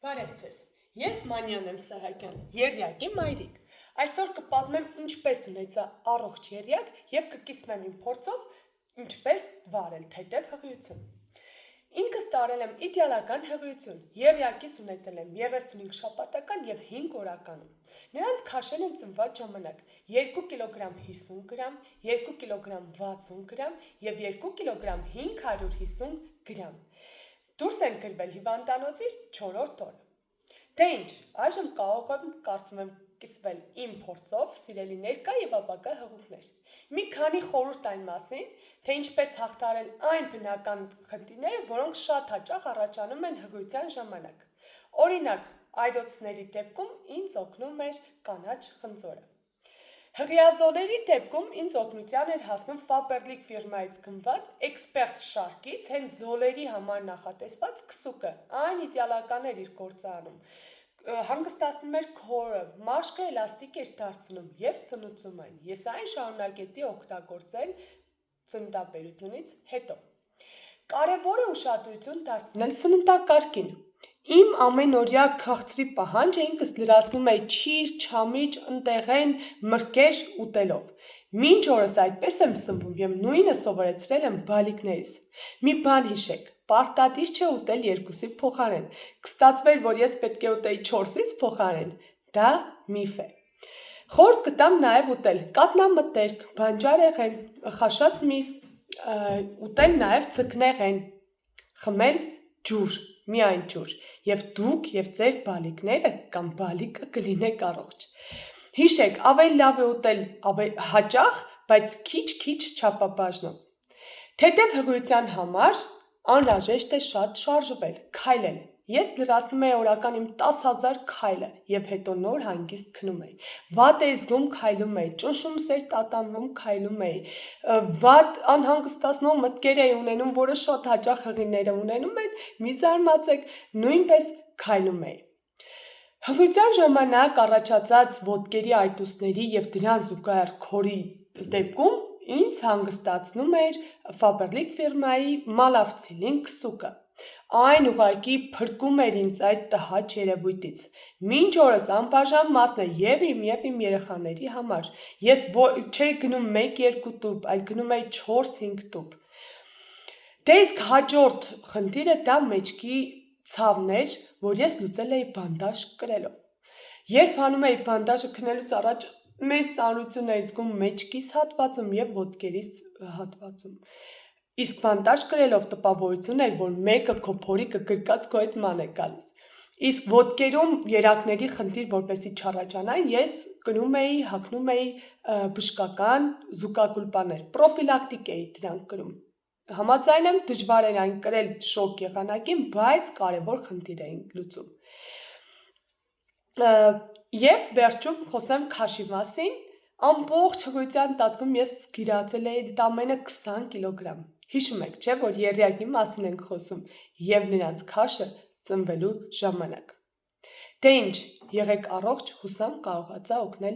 Բարև ձեզ, ես Մանյան եմ Սահակյան, եռյակի մայրիկ, այսօր կպատմեմ ինչպես ունեցա առողջ եռյակ և կկիսվեմ իմ փորձով ինչպես վարել թեթև հղիություն։ Ինքս տարել եմ իդեալական հղիություն, եռյակիս ունեցել եմ 35 շաբաթական և 5 օրականում։ Նրանց քաշել են ծնված ժամանակ 2 կգ 50 գրամ, 2 կգ 60 գրամ և 2 կգ 550 գրամ։ Դուրս են գրվել հիվանդանոցից 4-րդ օրը։ Դե ինչ, այժմ կարծում եմ կիսվել իմ փորձով, սիրելի ներկա և ապագա հղուկներ։ Մի քանի խորհուրդ այն մասին, թե ինչպես հաղթահարել այն բնական խնդիրները, որոնք շատ հաճախ առաջանում են հղիության ժամանակ։ Օրինակ, այրոցների դեպքում ինձ օգնում էր կանաչ խնձորը։ Հղիազոլերի դեպքում ինձ օգնության էր հասնում Faberlic ֆիրմայից գնված էքսպերտ շարքից հենց զոլերի համար նախատեսված քսուկը, այն իդեալական էր իր գործը անում, հանգստացնում էր քորը, մաշկը էլաստիկ էր դարձնում և սնուցում այն, ես այն շարունակեցի օգտագործել ծննդաբերությունից հետո։ Կարևոր է ուշադրություն դարձնել սննդակարգին։ Իմ ամենօրյա քաղցրի պահանջը ինքս լրացնում էի չիր, չամիչ, ընտեղեն, մրգեր ուտելով։ Մինչ օրս այդպես եմ սնվում և նույնը սովորեցրել եմ բալիկներիս։ Մի բան հիշեք, պարտադիր չէ ուտել 2-ի փոխարեն, կստացվեր, որ ես պետք է ուտեի 4-ից փոխարեն, դա միֆ է։ Խորհուրդ կտամ նաև ուտել կաթնամթերք, բանջարեղեն, խաշած միս, ուտել նաև ձկնեղեն, խմել ջուր, միայն ջուր, և դուք և ձեր բալիկները կամ բալիկը կլինեք առողջ։ Հիշեք, ավելի լավ է ուտել հաճախ, բայց քիչ-քիչ չափաբաժնով։ Թեթև հղիության համար անհրաժեշտ է շատ շարժվել, քայլել։ Ես լրացնում էի օրական իմ 10,000 քայլը և հետո նոր հանգիստ քնում էի։ Վատ էի զգում, քայլում էի, ճնշումս էր տատանվում, քայլում էի, վատ անհանգստացնող մտքեր էի ունենում, որը շատ հաճախ հղիները ունենում են, մի զարմացեք, նույնպես քայլում էի։ Հղիության ժամանակ առաջացած ոտքերի այտուցների և դրան զուգահեռ քորի դեպքում ինձ հանգստացնում էր Faberlic ֆիրմայի Malafcil-ին քսուկը։ Այն ուղղակի փրկում էր ինձ այդ տհաճ երևույթից։ Մինչ օրս անբաժան մասն է և իմ երեխաների համար։ Ես չէի գնում 1-2 տուփ, այլ գնում էի 4-5 տուփ։ Դե իսկ հաջորդ խնդիրը դա մեջքի ցավն էր, որ ես լուծել էի բանդաժ կրելով։ Երբ հանում էի բանդաժը քնելուց առաջ, մեծ ծանրություն էի զգում մեջքիս հատվածում և ոտքերիս հատվածում։ Իսկ բանդաժ կրելով տպավորություն էր, որ մեկը քո փորիկը գրկած քո հետ ման է գալիս։ Իսկ ոտքերում երակների խնդիր որպեսզի չառաջանա, ես կրում էի, հագնում էի բժշկական զուգակուլպաներ, պրոֆիլակտիկ էի դրանք կրում։ Համաձայն եմ, դժվար էր այն կրել շոկ եղանակին, բայց կարևոր խնդիր էին լուծում։ Եվ վերջում խոսեմ քաշի մասին, ամբողջ հղիության ընթացքում ես գիրացել էի ընդամենը 20 կգ։ Հիշում եք, չէ՞, որ եռյակի մասին ենք խոսում և նրանց քաշը ծնվելու ժամանակ։ Դե ինչ, եղեք առողջ, հուսամ կարողացա օգնել